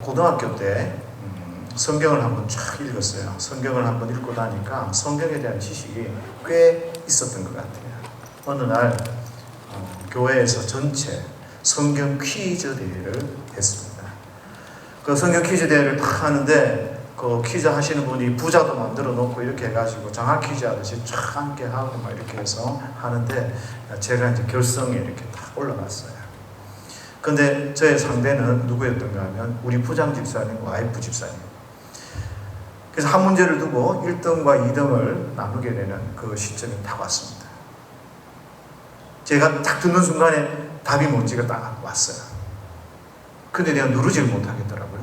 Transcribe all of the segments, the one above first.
고등학교 때 성경을 한번 쫙 읽었어요. 성경을 한번 읽고 나니까 성경에 대한 지식이 꽤 있었던 것 같아요. 어느 날 교회에서 전체 성경 퀴즈 대회를 했습니다. 그 성경 퀴즈 대회를 딱 하는데 그 퀴즈 하시는 분이 부자도 만들어 놓고 이렇게 해가지고 장학 퀴즈 하듯이 쫙 함께 하고 막 이렇게 해서 하는데 제가 이제 결성에 이렇게 딱 올라갔어요. 근데 저의 상대는 누구였던가 하면 우리 부장 집사님, 와이프 집사님. 그래서 한 문제를 두고 1등과 2등을 나누게 되는 그 시점이 딱 왔습니다. 제가 딱 듣는 순간에 답이 뭔지가 딱 왔어요. 근데 내가 누르지를 못하겠더라고요.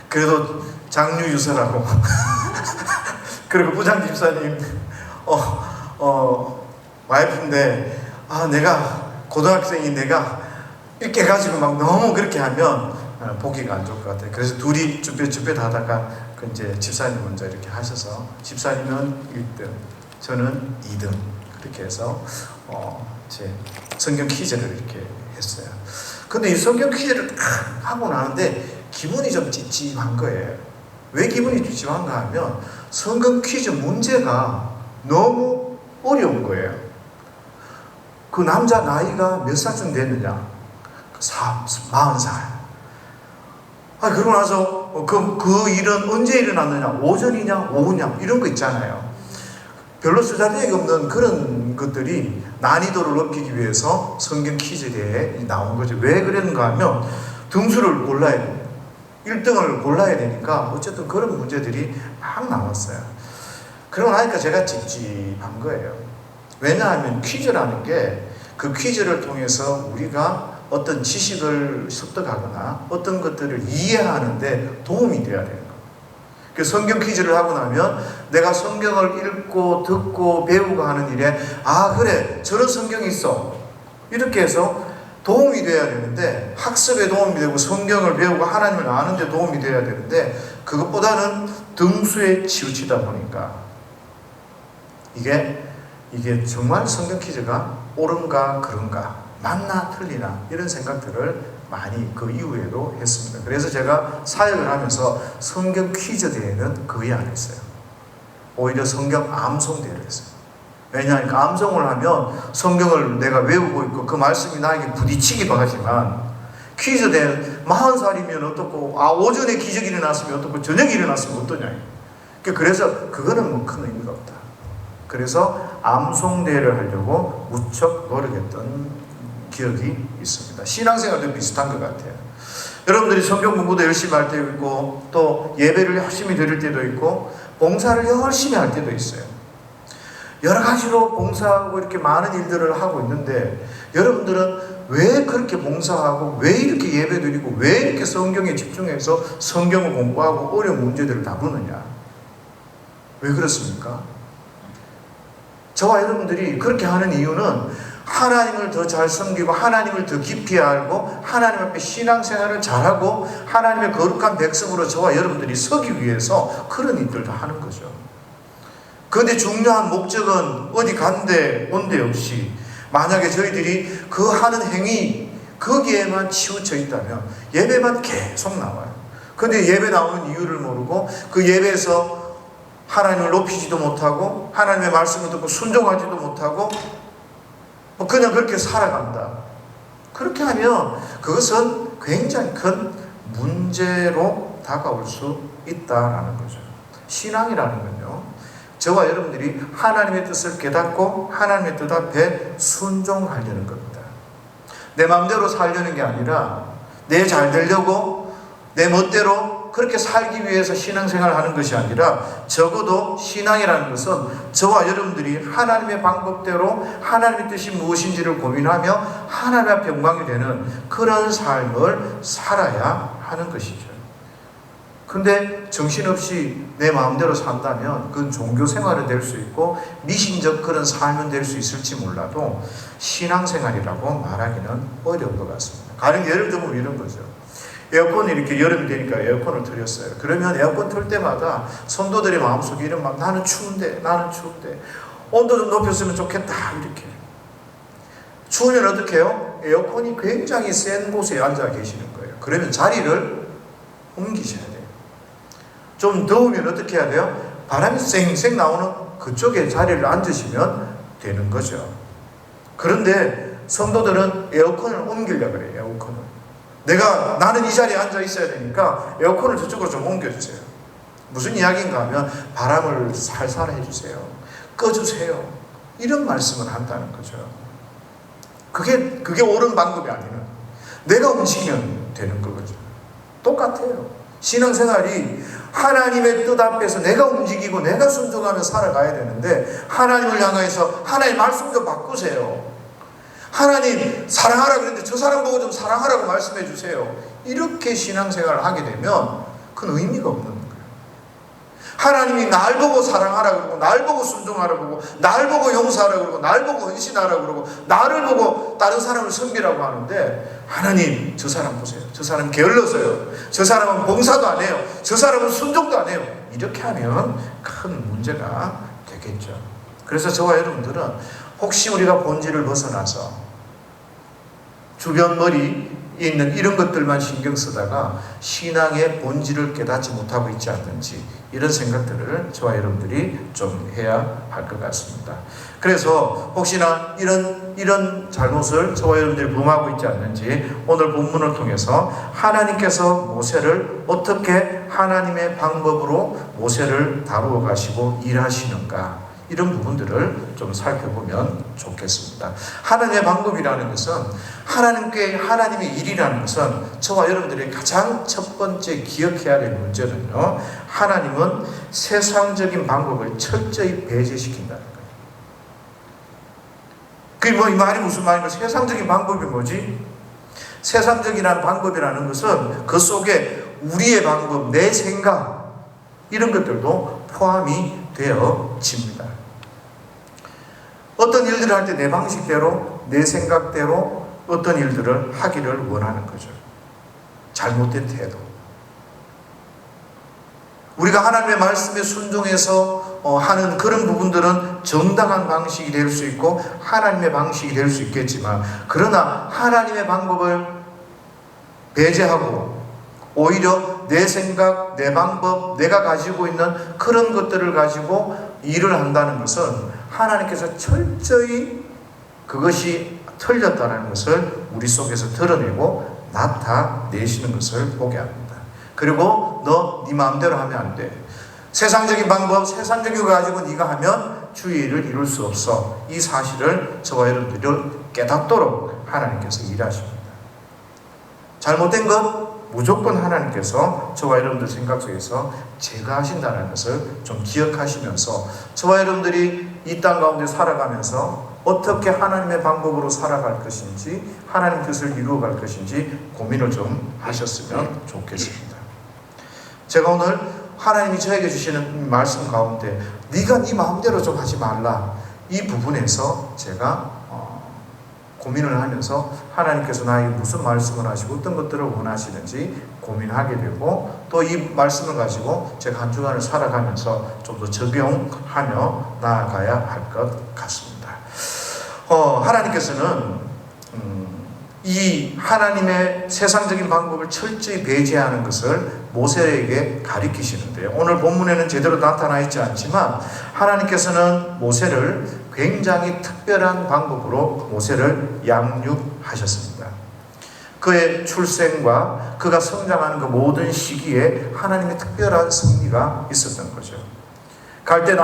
그래도 장유유서라고 그리고 부장 집사님 와이프인데 내가 고등학생이 내가 이렇게 해가지고 막 너무 그렇게 하면 보기가 안 좋을 것 같아요. 그래서 둘이 쭈뼛쭈뼛 하다가 이제 집사님 먼저 이렇게 하셔서 집사님은 1등, 저는 2등 그렇게 해서 제 성경 퀴즈를 이렇게 했어요. 근데 이 성경 퀴즈를 하고 나는데 기분이 좀 찝찝한 거예요. 왜 기분이 찝찝한가 하면 성경 퀴즈 문제가 너무 어려운 거예요. 그 남자 나이가 몇 살쯤 됐느냐? 40살. 그러고 나서 그 일은 언제 일어났느냐? 오전이냐? 오후냐? 이런 거 있잖아요. 별로 쓰잘데기 없는 그런 것들이 난이도를 높이기 위해서 성경 퀴즈 대회에 나온 거죠. 왜 그랬는가 하면 등수를 골라야 돼요. 1등을 골라야 되니까 어쨌든 그런 문제들이 막 나왔어요. 그러고 나니까 제가 찝찝한 거예요. 왜냐하면 퀴즈라는 게 그 퀴즈를 통해서 우리가 어떤 지식을 습득하거나 어떤 것들을 이해하는데 도움이 되어야 되는 거예요. 그 성경 퀴즈를 하고 나면 내가 성경을 읽고 듣고 배우고 하는 일에 그래 저런 성경이 있어 이렇게 해서 도움이 되어야 되는데 학습에 도움이 되고 성경을 배우고 하나님을 아는 데 도움이 되어야 되는데 그것보다는 등수에 치우치다 보니까 이게 정말 성경 퀴즈가 옳은가 그런가 맞나 틀리나 이런 생각들을 많이 그 이후에도 했습니다. 그래서 제가 사역을 하면서 성경 퀴즈 대회는 거의 안 했어요. 오히려 성경 암송 대회를 했어요. 왜냐하면 암송을 하면 성경을 내가 외우고 있고 그 말씀이 나에게 부딪히기도 하지만 퀴즈 대회 40살이면 어떻고 오전에 기적이 일어났으면 어떻고 저녁에 일어났으면 어떠냐. 그래서 그거는 뭐 큰 의미가 없다. 그래서 암송 대회를 하려고 무척 노력했던 기억이 있습니다. 신앙생활도 비슷한 것 같아요. 여러분들이 성경 공부도 열심히 할 때도 있고 또 예배를 열심히 드릴 때도 있고 봉사를 열심히 할 때도 있어요. 여러 가지로 봉사하고 이렇게 많은 일들을 하고 있는데 여러분들은 왜 그렇게 봉사하고 왜 이렇게 예배 드리고 왜 이렇게 성경에 집중해서 성경을 공부하고 어려운 문제들을 다루느냐? 왜 그렇습니까? 저와 여러분들이 그렇게 하는 이유는 하나님을 더 잘 섬기고 하나님을 더 깊이 알고 하나님 앞에 신앙생활을 잘하고 하나님의 거룩한 백성으로 저와 여러분들이 서기 위해서 그런 일들을 하는 거죠. 그런데 중요한 목적은 어디 간데 온데 없이 만약에 저희들이 그 하는 행위 거기에만 치우쳐 있다면 예배만 계속 나와요. 그런데 예배 나오는 이유를 모르고 그 예배에서 하나님을 높이지도 못하고 하나님의 말씀을 듣고 순종하지도 못하고 그냥 그렇게 살아간다. 그렇게 하면 그것은 굉장히 큰 문제로 다가올 수 있다라는 거죠. 신앙이라는 건요, 저와 여러분들이 하나님의 뜻을 깨닫고 하나님의 뜻 앞에 순종하려는 겁니다. 내 마음대로 살려는 게 아니라 내 잘 되려고 내 멋대로 그렇게 살기 위해서 신앙생활을 하는 것이 아니라 적어도 신앙이라는 것은 저와 여러분들이 하나님의 방법대로 하나님의 뜻이 무엇인지를 고민하며 하나님 앞에 영광이 되는 그런 삶을 살아야 하는 것이죠. 근데 정신없이 내 마음대로 산다면 그건 종교생활은 될 수 있고 미신적 그런 삶은 될 수 있을지 몰라도 신앙생활이라고 말하기는 어려운 것 같습니다. 가령 예를 들면 이런 거죠. 에어컨이 이렇게 여름이 되니까 에어컨을 틀었어요. 그러면 에어컨 틀 때마다 성도들의 마음속에 이런 막 나는 추운데 온도 좀 높였으면 좋겠다 이렇게. 추우면 어떻게 해요? 에어컨이 굉장히 센 곳에 앉아 계시는 거예요. 그러면 자리를 옮기셔야 돼요. 좀 더우면 어떻게 해야 돼요? 바람이 쌩쌩 나오는 그쪽에 자리를 앉으시면 되는 거죠. 그런데 성도들은 에어컨을 옮기려고 그래요. 에어컨을. 나는 이 자리에 앉아 있어야 되니까 에어컨을 저쪽으로 좀 옮겨주세요. 무슨 이야기인가 하면 바람을 살살 해주세요. 꺼주세요. 이런 말씀을 한다는 거죠. 그게 옳은 방법이 아니는, 내가 움직이면 되는 거죠. 똑같아요. 신앙생활이 하나님의 뜻 앞에서 내가 움직이고 내가 순종하며 살아가야 되는데, 하나님을 향해서 하나님 말씀 좀 바꾸세요. 하나님 사랑하라 그랬는데 저 사람 보고 좀 사랑하라고 말씀해 주세요. 이렇게 신앙생활을 하게 되면 그건 의미가 없는 거예요. 하나님이 날 보고 사랑하라 그러고, 날 보고 순종하라 그러고, 날 보고 용서하라 그러고, 날 보고 헌신하라 그러고, 나를 보고 다른 사람을 섬기라고 하는데, 하나님 저 사람 보세요. 저 사람 게을러서요. 저 사람은 봉사도 안 해요. 저 사람은 순종도 안 해요. 이렇게 하면 큰 문제가 되겠죠. 그래서 저와 여러분들은 혹시 우리가 본질을 벗어나서 주변 머리에 있는 이런 것들만 신경 쓰다가 신앙의 본질을 깨닫지 못하고 있지 않는지, 이런 생각들을 저와 여러분들이 좀 해야 할 것 같습니다. 그래서 혹시나 이런 잘못을 저와 여러분들이 범하고 있지 않는지, 오늘 본문을 통해서 하나님께서 모세를 어떻게 하나님의 방법으로 모세를 다루어 가시고 일하시는가, 이런 부분들을 좀 살펴보면 좋겠습니다. 하나님의 방법이라는 것은, 하나님의 일이라는 것은, 저와 여러분들이 가장 첫 번째 기억해야 될 문제는요, 하나님은 세상적인 방법을 철저히 배제시킨다는 거예요. 그게 이 말이 무슨 말인가? 세상적인 방법이 뭐지? 세상적인 방법이라는 것은 그 속에 우리의 방법, 내 생각, 이런 것들도 포함이 되어집니다. 어떤 일들을 할 때 내 방식대로, 내 생각대로 어떤 일들을 하기를 원하는 거죠. 잘못된 태도. 우리가 하나님의 말씀에 순종해서 하는 그런 부분들은 정당한 방식이 될 수 있고 하나님의 방식이 될 수 있겠지만, 그러나 하나님의 방법을 배제하고 오히려 내 생각, 내 방법, 내가 가지고 있는 그런 것들을 가지고 일을 한다는 것은 하나님께서 철저히 그것이 틀렸다는 것을 우리 속에서 드러내고 나타내시는 것을 보게 합니다. 그리고 네 마음대로 하면 안 돼. 세상적인 방법, 세상적인 거 가지고 네가 하면 주의 일을 이룰 수 없어. 이 사실을 저와 여러분들이 깨닫도록 하나님께서 일하십니다. 잘못된 것 무조건 하나님께서 저와 여러분들 생각 속에서 제거하신다는 것을 좀 기억하시면서, 저와 여러분들이 이 땅 가운데 살아가면서 어떻게 하나님의 방법으로 살아갈 것인지, 하나님 뜻을 이루어갈 것인지 고민을 좀 하셨으면 좋겠습니다. 제가 오늘 하나님이 저에게 주시는 말씀 가운데 네가 네 마음대로 좀 하지 말라, 이 부분에서 제가 고민을 하면서 하나님께서 나에게 무슨 말씀을 하시고 어떤 것들을 원하시는지 고민하게 되고, 또 이 말씀을 가지고 제가 한 주간을 살아가면서 좀 더 적용하며 나아가야 할 것 같습니다. 하나님께서는 이 하나님의 세상적인 방법을 철저히 배제하는 것을 모세에게 가리키시는데요. 오늘 본문에는 제대로 나타나 있지 않지만 하나님께서는 모세를 굉장히 특별한 방법으로 모세를 양육하셨습니다. 그의 출생과 그가 성장하는 그 모든 시기에 하나님의 특별한 섭리가 있었던 거죠. 갈대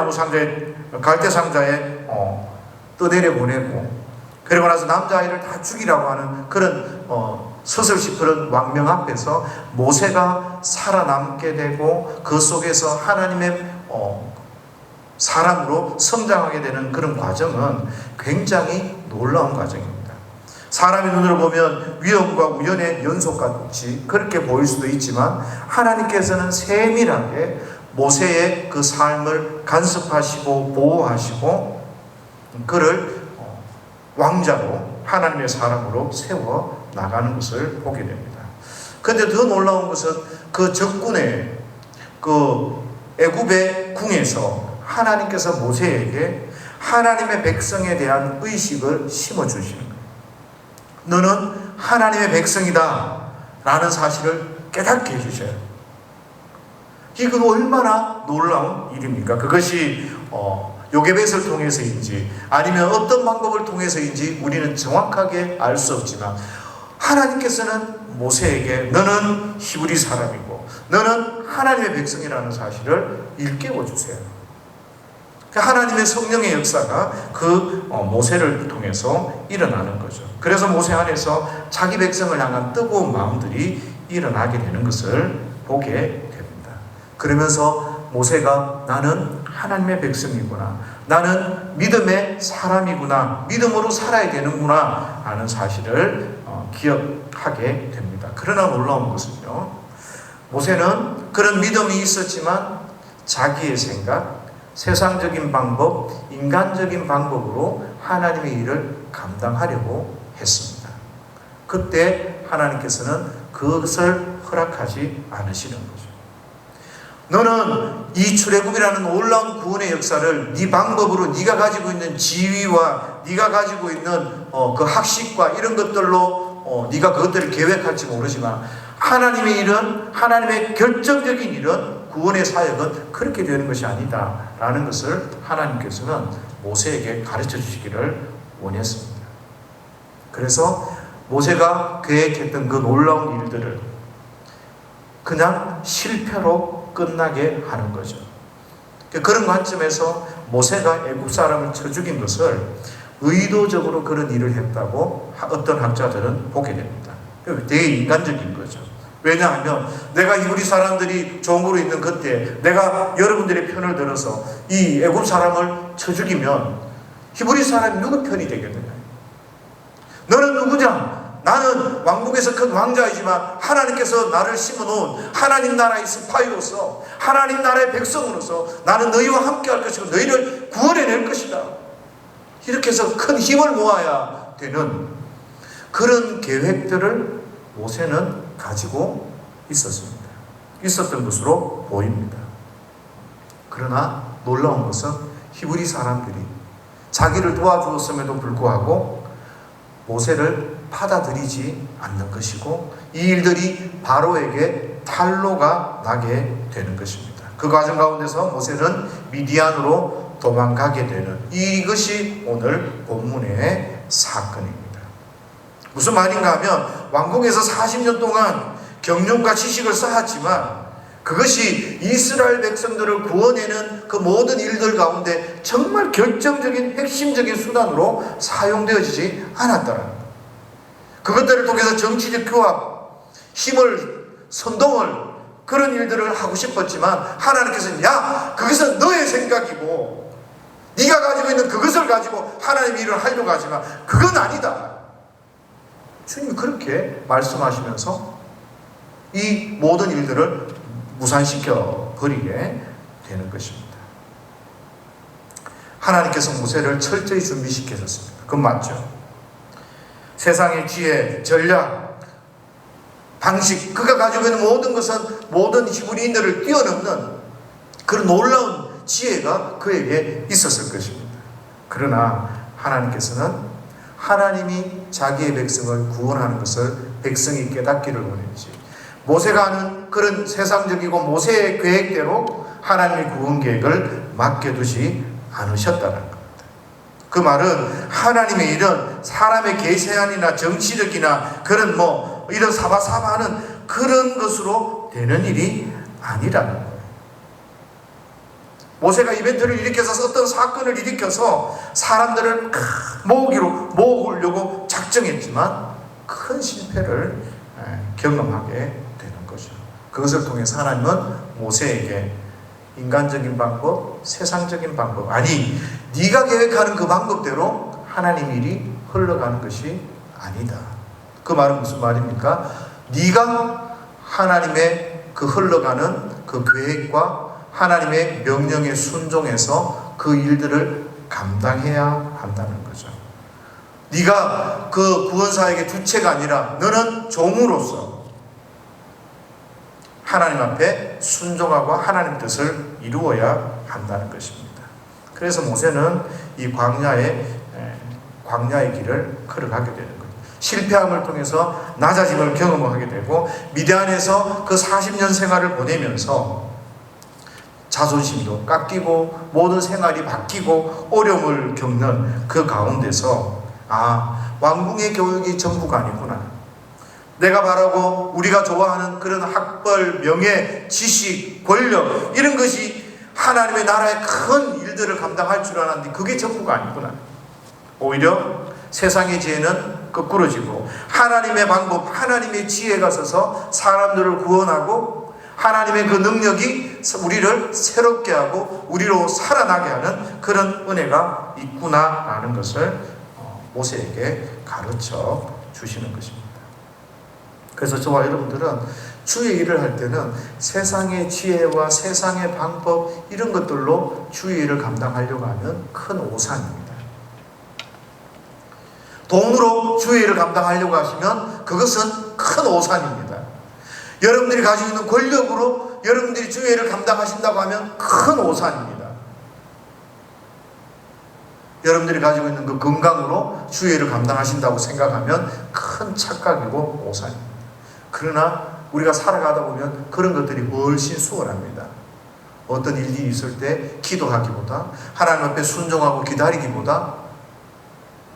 상자에 떠내려 보내고, 그리고 나서 남자아이를 다 죽이라고 하는 그런 서슬시 그런 왕명 앞에서 모세가 살아남게 되고 그 속에서 하나님의 사람으로 성장하게 되는 그런 과정은 굉장히 놀라운 과정입니다. 사람의 눈으로 보면 위험과 우연의 연속같이 그렇게 보일 수도 있지만, 하나님께서는 세밀하게 모세의 그 삶을 간섭하시고 보호하시고 그를 왕자로, 하나님의 사람으로 세워 나가는 것을 보게 됩니다. 그런데 더 놀라운 것은 그 적군의 그 애굽의 궁에서 하나님께서 모세에게 하나님의 백성에 대한 의식을 심어주시는 거예요. 너는 하나님의 백성이다 라는 사실을 깨닫게 해주셔요. 이건 얼마나 놀라운 일입니까? 그것이 요게벳을 통해서인지 아니면 어떤 방법을 통해서인지 우리는 정확하게 알 수 없지만, 하나님께서는 모세에게 너는 히브리 사람이고 너는 하나님의 백성이라는 사실을 일깨워 주세요. 하나님의 성령의 역사가 그 모세를 통해서 일어나는 거죠. 그래서 모세 안에서 자기 백성을 향한 뜨거운 마음들이 일어나게 되는 것을 보게 됩니다. 그러면서 모세가 나는 하나님의 백성이구나, 나는 믿음의 사람이구나, 믿음으로 살아야 되는구나 하는 사실을 기억하게 됩니다. 그러나 놀라운 것은요, 모세는 그런 믿음이 있었지만 자기의 생각, 세상적인 방법, 인간적인 방법으로 하나님의 일을 감당하려고 했습니다. 그때 하나님께서는 그것을 허락하지 않으시는 거죠. 너는 이 출애굽이라는 놀라운 구원의 역사를 네 방법으로, 네가 가지고 있는 지위와 네가 가지고 있는 그 학식과 이런 것들로 네가 그것들을 계획할지 모르지만, 하나님의 일은, 하나님의 결정적인 일은, 구원의 사역은 그렇게 되는 것이 아니다 라는 것을 하나님께서는 모세에게 가르쳐 주시기를 원했습니다. 그래서 모세가 계획했던 그 놀라운 일들을 그냥 실패로 끝나게 하는 거죠. 그런 관점에서 모세가 애굽 사람을 쳐 죽인 것을 의도적으로 그런 일을 했다고 어떤 학자들은 보게 됩니다. 되게 인간적인 거죠. 왜냐하면 내가 히브리 사람들이 종으로 있는 그때 내가 여러분들의 편을 들어서 이 애굽 사람을 쳐 죽이면 히브리 사람이 누구 편이 되겠느냐? 너는 누구냐? 나는 왕국에서 큰 왕자이지만 하나님께서 나를 심어놓은 하나님 나라의 스파이로서, 하나님 나라의 백성으로서 나는 너희와 함께 할 것이고 너희를 구원해낼 것이다. 이렇게 해서 큰 힘을 모아야 되는 그런 계획들을 모세는 가지고 있었습니다. 있었던 것으로 보입니다. 그러나 놀라운 것은 히브리 사람들이 자기를 도와주었음에도 불구하고 모세를 받아들이지 않는 것이고, 이 일들이 바로에게 탄로가 나게 되는 것입니다. 그 과정 가운데서 모세는 미디안으로 도망가게 되는 이것이 오늘 본문의 사건입니다. 무슨 말인가 하면 왕궁에서 40년 동안 경륜과 지식을 쌓았지만 그것이 이스라엘 백성들을 구원해내는 그 모든 일들 가운데 정말 결정적인 핵심적인 수단으로 사용되어지지 않았다는 것. 그것들을 통해서 정치적 규합, 힘을, 선동을, 그런 일들을 하고 싶었지만 하나님께서는 야, 그것은 너의 생각이고 네가 가지고 있는 그것을 가지고 하나님 일을 하려고 하지만 그건 아니다. 주님이 그렇게 말씀하시면서 이 모든 일들을 무산시켜 버리게 되는 것입니다. 하나님께서 모세를 철저히 준비시켜줬습니다. 그건 맞죠. 세상의 지혜, 전략, 방식, 그가 가지고 있는 모든 것은 모든 히브리인들을 뛰어넘는 그런 놀라운 지혜가 그에게 있었을 것입니다. 그러나 하나님께서는 하나님이 자기의 백성을 구원하는 것을 백성이 깨닫기를 원했지, 모세가 하는 그런 세상적이고 모세의 계획대로 하나님의 구원 계획을 맡겨두지 않으셨다는 겁니다. 그 말은 하나님의 일은 사람의 계세안이나 정치력이나 그런 이런 사바사바하는 그런 것으로 되는 일이 아니라는 거예요. 모세가 이벤트를 일으켜서 어떤 사건을 일으켜서 사람들을 모으려고 작정했지만 큰 실패를 경험하게 되는 거죠. 그것을 통해서 하나님은 모세에게 인간적인 방법, 세상적인 방법, 아니 네가 계획하는 그 방법대로 하나님 일이 흘러가는 것이 아니다. 그 말은 무슨 말입니까? 네가 하나님의 그 흘러가는 그 계획과 하나님의 명령에 순종해서 그 일들을 감당해야 한다는 거죠. 네가 그 구원사역의 주체가 아니라 너는 종으로서 하나님 앞에 순종하고 하나님 뜻을 이루어야 한다는 것입니다. 그래서 모세는 이 광야의 길을 걸어가게 되는 거예요. 실패함을 통해서 낮아짐을 경험하게 되고 미디안에서 그 40년 생활을 보내면서 자존심도 깎이고 모든 생활이 바뀌고 어려움을 겪는 그 가운데서 왕궁의 교육이 전부가 아니구나. 내가 바라고 우리가 좋아하는 그런 학벌, 명예, 지식, 권력 이런 것이 하나님의 나라의 큰 일들을 감당할 줄 알았는데 그게 전부가 아니구나. 오히려 세상의 지혜는 거꾸로지고 하나님의 방법, 하나님의 지혜가 서서 사람들을 구원하고 하나님의 그 능력이 우리를 새롭게 하고 우리로 살아나게 하는 그런 은혜가 있구나라는 것을 모세에게 가르쳐 주시는 것입니다. 그래서 저와 여러분들은 주의 일을 할 때는 세상의 지혜와 세상의 방법 이런 것들로 주의 일을 감당하려고 하면 큰 오산입니다. 돈으로 주의 일을 감당하려고 하시면 그것은 큰 오산입니다. 여러분들이 가지고 있는 권력으로 여러분들이 주의 일을 감당하신다고 하면 큰 오산입니다. 여러분들이 가지고 있는 그 건강으로 주의 일을 감당하신다고 생각하면 큰 착각이고 오산입니다. 그러나 우리가 살아가다 보면 그런 것들이 훨씬 수월합니다. 어떤 일이 있을 때 기도하기보다 하나님 앞에 순종하고 기다리기보다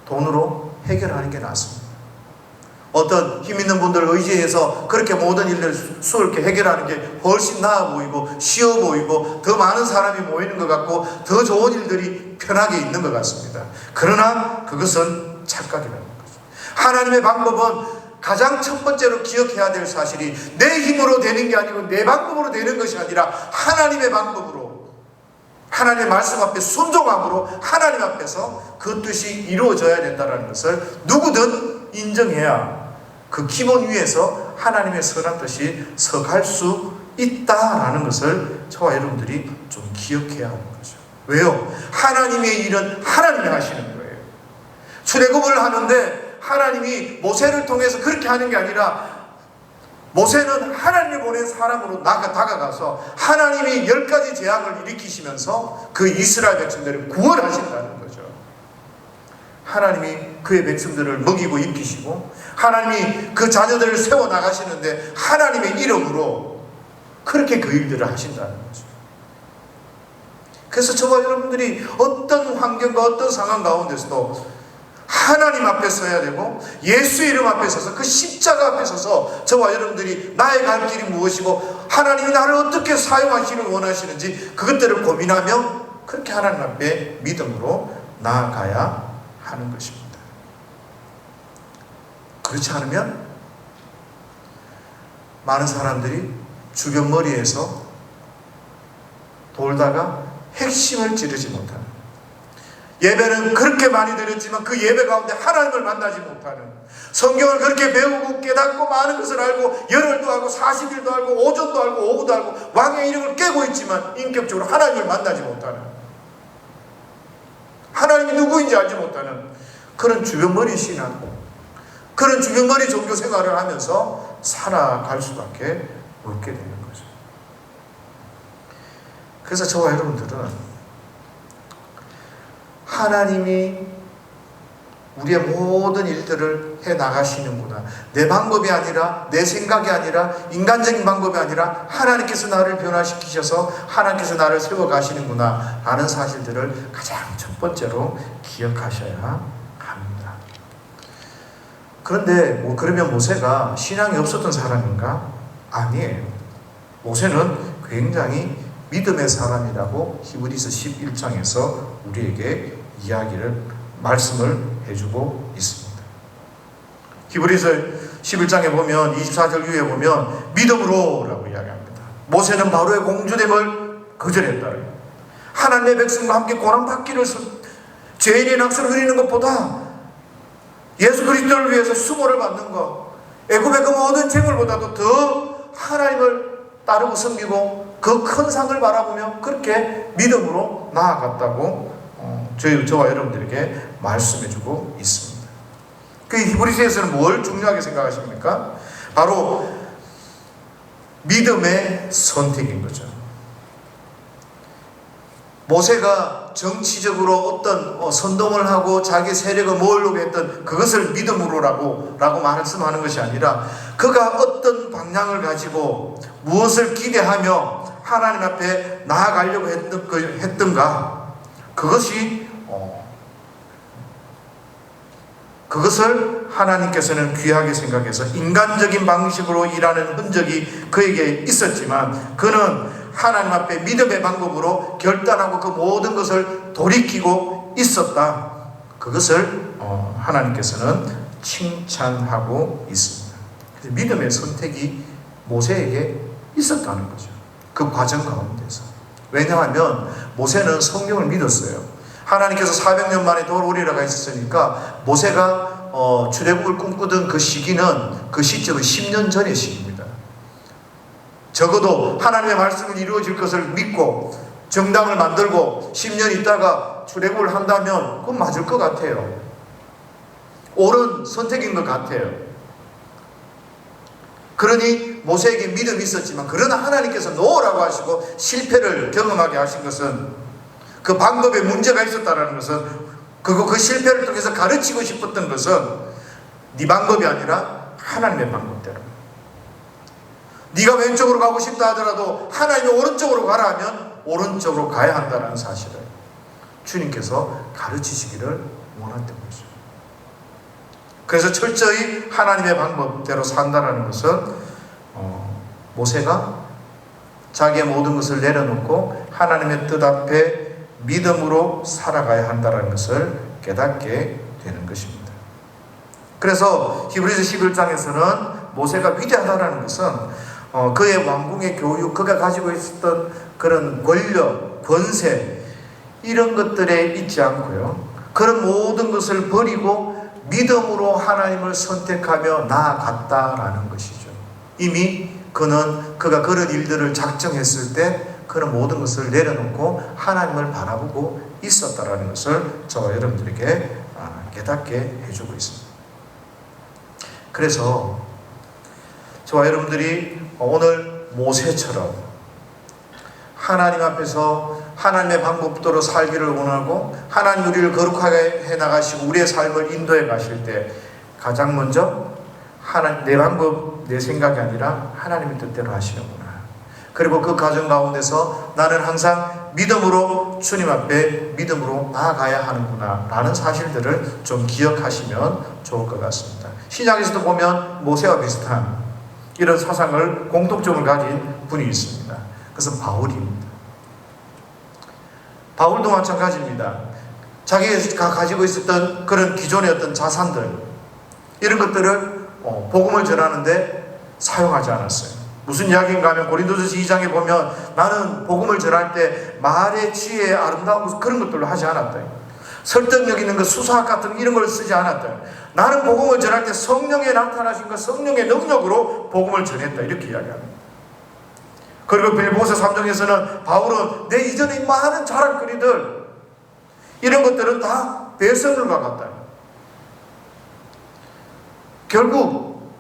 돈으로 해결하는 게 낫습니다. 어떤 힘 있는 분들을 의지해서 그렇게 모든 일들을 수월하게 해결하는 게 훨씬 나아 보이고 쉬워 보이고 더 많은 사람이 모이는 것 같고 더 좋은 일들이 편하게 있는 것 같습니다. 그러나 그것은 착각이라는 거죠. 하나님의 방법은 가장 첫 번째로 기억해야 될 사실이 내 힘으로 되는 게 아니고 내 방법으로 되는 것이 아니라 하나님의 방법으로 하나님의 말씀 앞에 순종함으로 하나님 앞에서 그 뜻이 이루어져야 된다는 것을 누구든 인정해야 그 기본 위에서 하나님의 선한 뜻이 서갈 수 있다라는 것을 저와 여러분들이 좀 기억해야 하는 거죠. 왜요? 하나님의 일은 하나님이 하시는 거예요. 출애굽을 하는데 하나님이 모세를 통해서 그렇게 하는 게 아니라 모세는 하나님이 보낸 사람으로 다가가서 하나님이 10가지 재앙을 일으키시면서 그 이스라엘 백성들을 구원하신다는 거죠. 하나님이 그의 백성들을 먹이고 입히시고 하나님이 그 자녀들을 세워나가시는데 하나님의 이름으로 그렇게 그 일들을 하신다는 거죠. 그래서 저와 여러분들이 어떤 환경과 어떤 상황 가운데서도 하나님 앞에 서야 되고 예수 이름 앞에 서서 그 십자가 앞에 서서 저와 여러분들이 나의 갈 길이 무엇이고 하나님이 나를 어떻게 사용하시기를 원하시는지 그것들을 고민하며 그렇게 하나님 앞에 믿음으로 나아가야 하는 것입니다. 그렇지 않으면 많은 사람들이 주변 머리에서 돌다가 핵심을 찌르지 못하는, 예배는 그렇게 많이 드렸지만 그 예배 가운데 하나님을 만나지 못하는, 성경을 그렇게 배우고 깨닫고 많은 것을 알고 열흘도 알고 40일도 알고 오전도 알고 오후도 알고 왕의 이름을 깨고 있지만 인격적으로 하나님을 만나지 못하는, 하나님이 누구인지 알지 못하는 그런 주변머리 신앙, 그런 주변머리 종교 생활을 하면서 살아갈 수밖에 없게 되는 거죠. 그래서 저와 여러분들은 하나님이 우리의 모든 일들을 해 나가시는구나. 내 방법이 아니라, 내 생각이 아니라, 인간적인 방법이 아니라 하나님께서 나를 변화시키셔서 하나님께서 나를 세워가시는구나 라는 사실들을 가장 첫 번째로 기억하셔야 합니다. 그런데 그러면 모세가 신앙이 없었던 사람인가? 아니에요. 모세는 굉장히 믿음의 사람이라고 히브리서 11장에서 우리에게 말씀을 해주고 있습니다. 히브리서 11장에 보면 24절 위에 보면 믿음으로 라고 이야기합니다. 모세는 바로의 공주됨을 거절했다. 하나님의 백성과 함께 고난받기를, 죄인의 낙서를 흐리는 것보다 예수 그리스도를 위해서 수모를 받는 것, 애굽의 그 모든 재물보다도 더 하나님을 따르고 섬기고 그 큰 상을 바라보며 그렇게 믿음으로 나아갔다고 저와 여러분들에게 말씀해주고 있습니다. 그 히브리서에서는 뭘 중요하게 생각하십니까? 바로 믿음의 선택인 거죠. 모세가 정치적으로 어떤 선동을 하고 자기 세력을 모으려고 했던 그것을 믿음으로라고 말씀하는 것이 아니라 그가 어떤 방향을 가지고 무엇을 기대하며 하나님 앞에 나아가려고 했던가? 그것을 하나님께서는 귀하게 생각해서 인간적인 방식으로 일하는 흔적이 그에게 있었지만 그는 하나님 앞에 믿음의 방법으로 결단하고 그 모든 것을 돌이키고 있었다. 그것을 하나님께서는 칭찬하고 있습니다. 그래서 믿음의 선택이 모세에게 있었다는 거죠. 그 과정 가운데서. 왜냐하면 모세는 성경을 믿었어요. 하나님께서 400년 만에 돌아오리라가 있었으니까 모세가 출애굽을 꿈꾸던 그 시기는 그 시점은 10년 전의 시기입니다. 적어도 하나님의 말씀을 이루어질 것을 믿고 정당을 만들고 10년 있다가 출애굽을 한다면 그건 맞을 것 같아요. 옳은 선택인 것 같아요. 그러니 모세에게 믿음이 있었지만 그러나 하나님께서 놓으라고 하시고 실패를 경험하게 하신 것은 그 방법에 문제가 있었다는 것은 그 실패를 통해서 가르치고 싶었던 것은 네 방법이 아니라 하나님의 방법대로. 네가 왼쪽으로 가고 싶다 하더라도 하나님이 오른쪽으로 가라 하면 오른쪽으로 가야 한다는 사실을 주님께서 가르치시기를 원했던 거죠. 그래서 철저히 하나님의 방법대로 산다는 것은 모세가 자기의 모든 것을 내려놓고 하나님의 뜻 앞에 믿음으로 살아가야 한다는 것을 깨닫게 되는 것입니다. 그래서 히브리서 11장에서는 모세가 위대하다는 것은 그의 왕궁의 교육, 그가 가지고 있었던 그런 권력, 권세 이런 것들에 있지 않고요. 그런 모든 것을 버리고 믿음으로 하나님을 선택하며 나아갔다라는 것이죠. 이미 그가 그런 일들을 작정했을 때 그런 모든 것을 내려놓고 하나님을 바라보고 있었다라는 것을 저와 여러분들에게 깨닫게 해주고 있습니다. 그래서 저와 여러분들이 오늘 모세처럼 하나님 앞에서 하나님의 방법대로 살기를 원하고 하나님 우리를 거룩하게 해나가시고 우리의 삶을 인도해 가실 때 가장 먼저 내 방법, 내 생각이 아니라 하나님의 뜻대로 하시는구나. 그리고 그 과정 가운데서 나는 항상 믿음으로 주님 앞에 믿음으로 나아가야 하는구나 라는 사실들을 좀 기억하시면 좋을 것 같습니다. 신약에서도 보면 모세와 비슷한 이런 사상을 공통점을 가진 분이 있습니다. 그것은 바울입니다. 바울도 마찬가지입니다. 자기가 가지고 있었던 그런 기존의 어떤 자산들 이런 것들을 복음을 전하는데 사용하지 않았어요. 무슨 이야기인가 하면 고린도전서 2장에 보면 나는 복음을 전할 때 말의 지혜, 아름다움 그런 것들로 하지 않았다. 설득력 있는 것, 수사학 같은 이런 걸 쓰지 않았다. 나는 복음을 전할 때 성령에 나타나신 것, 성령의 능력으로 복음을 전했다. 이렇게 이야기합니다. 그리고 빌보서 3장에서는 바울은 내 이전에 많은 자랑거리들 이런 것들은 다 배설물과 같다. 결국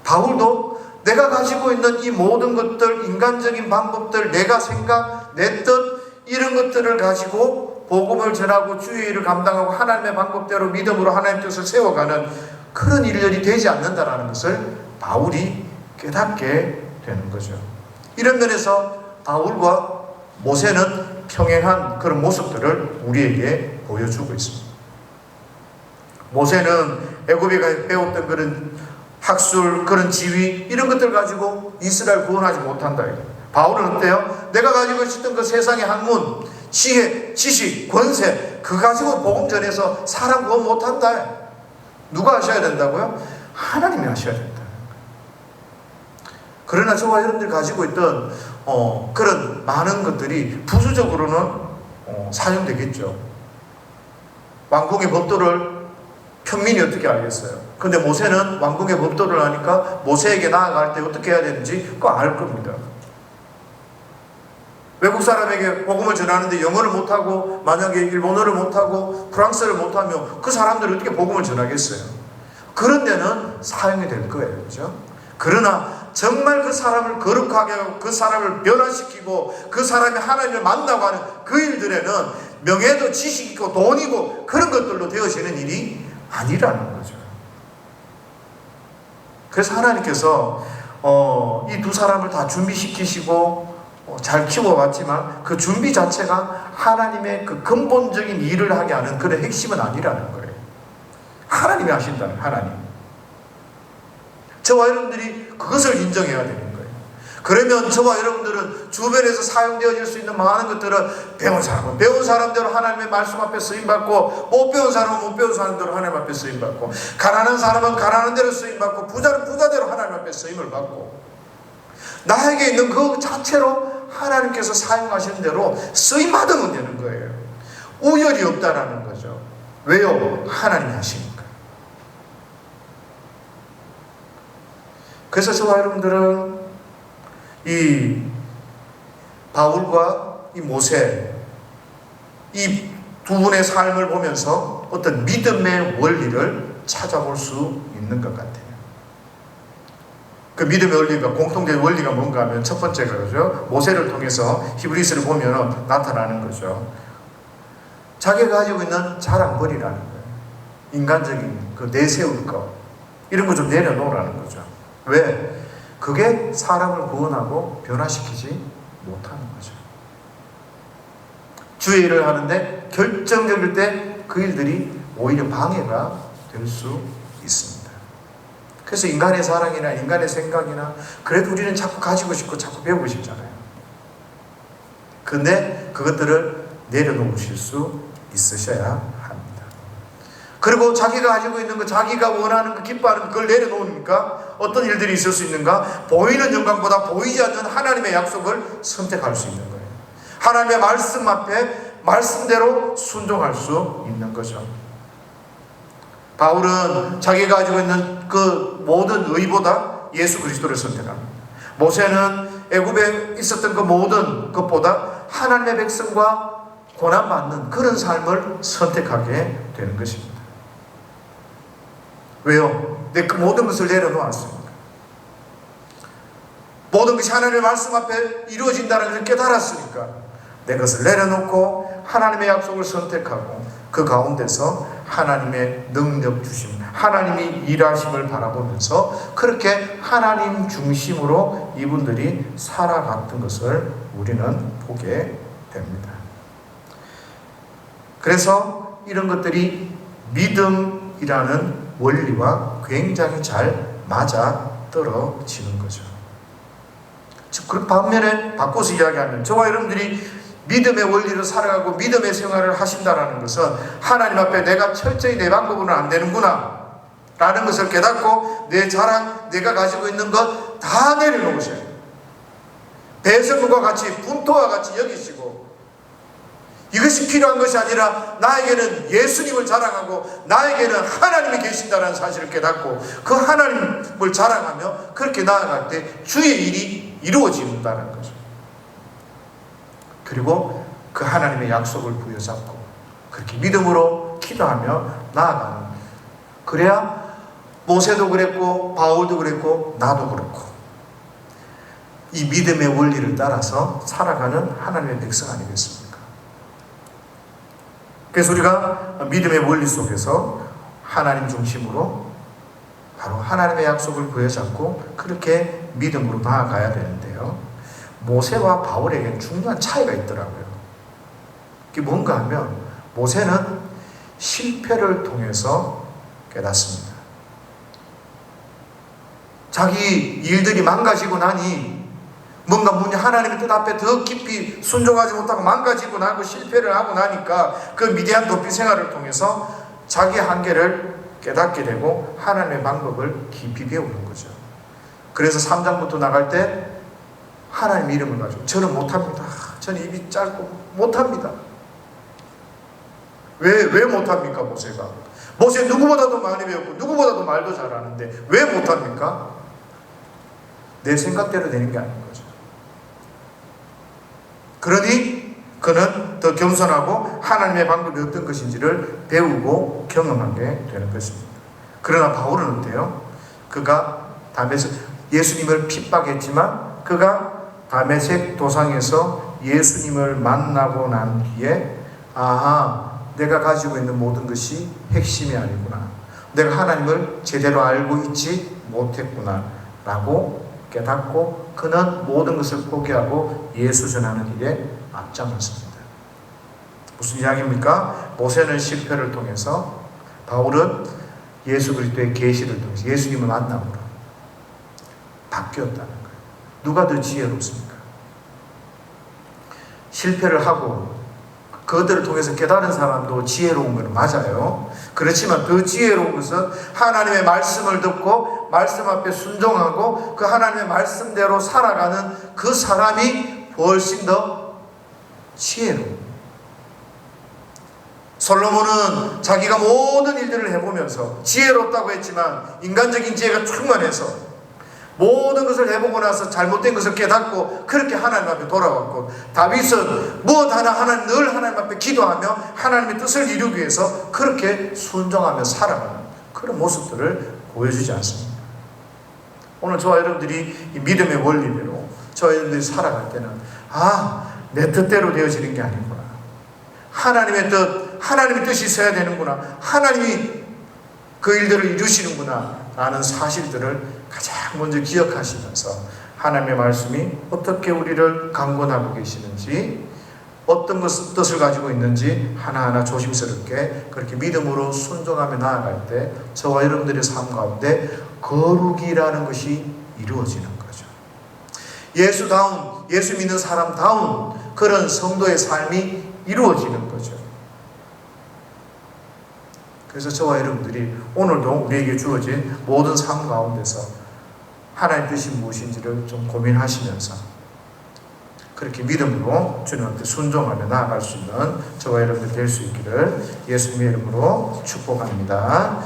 바울도 내가 가지고 있는 이 모든 것들, 인간적인 방법들, 내가 생각, 내 뜻 이런 것들을 가지고 복음을 전하고 주의 일을 감당하고 하나님의 방법대로 믿음으로 하나님의 뜻을 세워가는 그런 일들이 되지 않는다는 것을 바울이 깨닫게 되는 거죠. 이런 면에서 바울과 모세는 평행한 그런 모습들을 우리에게 보여주고 있습니다. 모세는 애굽에 배웠던 그런 학술, 그런 지위 이런 것들 가지고 이스라엘 구원하지 못한다. 바울은 어때요? 내가 가지고 있었던 그 세상의 학문, 지혜, 지식, 권세 그거 가지고 복음 전해서 사람 구원 못한다. 누가 하셔야 된다고요? 하나님이 하셔야 된다. 그러나 저와 여러분들이 가지고 있던 그런 많은 것들이 부수적으로는 사용되겠죠. 왕궁의 법도를 평민이 어떻게 알겠어요? 근데 모세는 왕궁의 법도를 하니까 모세에게 나아갈 때 어떻게 해야 되는지 그거 알 겁니다. 외국 사람에게 복음을 전하는데 영어를 못하고 만약에 일본어를 못하고 프랑스어를 못하면 그 사람들이 어떻게 복음을 전하겠어요? 그런 데는 사용이 될 거예요. 그죠? 그러나 정말 그 사람을 거룩하게 하고 그 사람을 변화시키고 그 사람이 하나님을 만나고 하는 그 일들에는 명예도 지식이고 돈이고 그런 것들로 되어지는 일이 아니라는 거죠. 그래서 하나님께서 이 두 사람을 다 준비시키시고 잘 키워왔지만 그 준비 자체가 하나님의 그 근본적인 일을 하게 하는 그런 핵심은 아니라는 거예요. 하나님이 하신다는, 하나님. 저와 여러분들이 그것을 인정해야 되는 거예요. 그러면 저와 여러분들은 주변에서 사용되어질 수 있는 많은 것들을 배운 사람은 배운 사람대로 하나님의 말씀 앞에 쓰임받고, 못 배운 사람은 못 배운 사람대로 하나님 앞에 쓰임받고, 가난한 사람은 가난한 대로 쓰임받고, 부자는 부자대로 하나님 앞에 쓰임을 받고, 나에게 있는 그 자체로 하나님께서 사용하시는 대로 쓰임받으면 되는 거예요. 우열이 없다라는 거죠. 왜요? 하나님이 하시니까. 그래서 저와 여러분들은 이 바울과 이 모세, 이 두 분의 삶을 보면서 어떤 믿음의 원리를 찾아볼 수 있는 것 같아요. 그 믿음의 원리가, 공통된 원리가 뭔가 하면 첫 번째가 그죠? 모세를 통해서 히브리서를 보면 나타나는 거죠. 자기가 가지고 있는 자랑거리라는 거예요. 인간적인 그 내세울 것, 이런 거 좀 내려놓으라는 거죠. 왜? 그게 사람을 구원하고 변화시키지 못하는 거죠. 주의 일을 하는데 결정적일 때 그 일들이 오히려 방해가 될 수 있습니다. 그래서 인간의 사랑이나 인간의 생각이나 그래도 우리는 자꾸 가지고 싶고 자꾸 배우고 싶잖아요. 근데 그것들을 내려놓으실 수 있으셔야 합니다. 그리고 자기가 가지고 있는 것, 자기가 원하는 것, 기뻐하는 것, 그걸 내려놓으니까 어떤 일들이 있을 수 있는가? 보이는 영광보다 보이지 않는 하나님의 약속을 선택할 수 있는 거예요. 하나님의 말씀 앞에 말씀대로 순종할 수 있는 거죠. 바울은 자기가 가지고 있는 그 모든 의보다 예수 그리스도를 선택합니다. 모세는 애굽에 있었던 그 모든 것보다 하나님의 백성과 고난받는 그런 삶을 선택하게 되는 것입니다. 왜요? 내 그 모든 것을 내려놓았습니다. 모든 것이 하나님의 말씀 앞에 이루어진다는 것을 깨달았으니까 내 것을 내려놓고 하나님의 약속을 선택하고 그 가운데서 하나님의 능력 주심, 하나님이 일하심을 바라보면서 그렇게 하나님 중심으로 이분들이 살아갔던 것을 우리는 보게 됩니다. 그래서 이런 것들이 믿음이라는 원리와 굉장히 잘 맞아 떨어지는 거죠. 그 반면에 바꿔서 이야기하면 저와 여러분들이 믿음의 원리로 살아가고 믿음의 생활을 하신다는 것은 하나님 앞에 내가 철저히 내 방법으로는 안 되는구나 라는 것을 깨닫고 내 자랑, 내가 가지고 있는 것 다 내려놓으셔야 돼요. 배설물과 같이 분토와 같이 여기시고, 이것이 필요한 것이 아니라 나에게는 예수님을 자랑하고 나에게는 하나님이 계신다는 사실을 깨닫고 그 하나님을 자랑하며 그렇게 나아갈 때 주의 일이 이루어진다는 거죠. 그리고 그 하나님의 약속을 부여잡고 그렇게 믿음으로 기도하며 나아가는, 그래야 모세도 그랬고 바울도 그랬고 나도 그렇고 이 믿음의 원리를 따라서 살아가는 하나님의 백성 아니겠습니까? 그래서 우리가 믿음의 원리 속에서 하나님 중심으로 바로 하나님의 약속을 부여잡고 그렇게 믿음으로 나아가야 되는데요, 모세와 바울에게는 중요한 차이가 있더라고요. 그게 뭔가 하면 모세는 실패를 통해서 깨닫습니다. 자기 일들이 망가지고 나니 뭔가 하나님의 뜻 앞에 더 깊이 순종하지 못하고 망가지고 나고 실패를 하고 나니까 그 미디안 도피 생활을 통해서 자기 한계를 깨닫게 되고 하나님의 방법을 깊이 배우는 거죠. 그래서 3장부터 나갈 때 하나님 이름을 가지고 저는 못합니다. 저는 입이 짧고 못합니다. 왜 못합니까? 모세 누구보다도 많이 배웠고 누구보다도 말도 잘하는데 왜 못합니까? 내 생각대로 되는 게 아닌 거죠. 그러니 그는 더 겸손하고 하나님의 방법이 어떤 것인지를 배우고 경험하게 되는 것입니다. 그러나 바울은 어때요? 그가 다메섹, 예수님을 핍박했지만 그가 다메섹 도상에서 예수님을 만나고 난 뒤에 내가 가지고 있는 모든 것이 핵심이 아니구나, 내가 하나님을 제대로 알고 있지 못했구나 라고 깨닫고 그는 모든 것을 포기하고 예수 전하는 일에 앞장섰습니다. 무슨 이야기입니까? 모세는 실패를 통해서, 바울은 예수 그리스도의 계시를 통해서 예수님을 만남으로 바뀌었다는 거예요. 누가 더 지혜롭습니까? 실패를 하고 그것들을 통해서 깨달은 사람도 지혜로운 건 맞아요. 그렇지만 더 지혜로운 것은 하나님의 말씀을 듣고 말씀 앞에 순종하고 그 하나님의 말씀대로 살아가는 그 사람이 훨씬 더 지혜로워요. 솔로몬은 자기가 모든 일들을 해보면서 지혜롭다고 했지만 인간적인 지혜가 충만해서 모든 것을 해보고 나서 잘못된 것을 깨닫고 그렇게 하나님 앞에 돌아왔고, 다윗은 무엇 하나 늘 하나님 앞에 기도하며 하나님의 뜻을 이루기 위해서 그렇게 순종하며 살아가는 그런 모습들을 보여주지 않습니다. 오늘 저와 여러분들이 이 믿음의 원리대로 저와 여러분들이 살아갈 때는 내 뜻대로 되어지는 게 아니구나, 하나님의 뜻이 있어야 되는구나, 하나님이 그 일들을 이루시는구나 라는 사실들을 가장 먼저 기억하시면서 하나님의 말씀이 어떻게 우리를 강권하고 계시는지, 어떤 뜻을 가지고 있는지 하나하나 조심스럽게 그렇게 믿음으로 순종하며 나아갈 때 저와 여러분들의 삶 가운데 거룩이라는 것이 이루어지는 거죠. 예수다운, 예수 믿는 사람다운 그런 성도의 삶이 이루어지는 거죠. 그래서 저와 여러분들이 오늘도 우리에게 주어진 모든 삶 가운데서 하나님의 뜻이 무엇인지를 좀 고민하시면서 그렇게 믿음으로 주님한테 순종하며 나아갈 수 있는 저와 여러분들 될 수 있기를 예수님의 이름으로 축복합니다.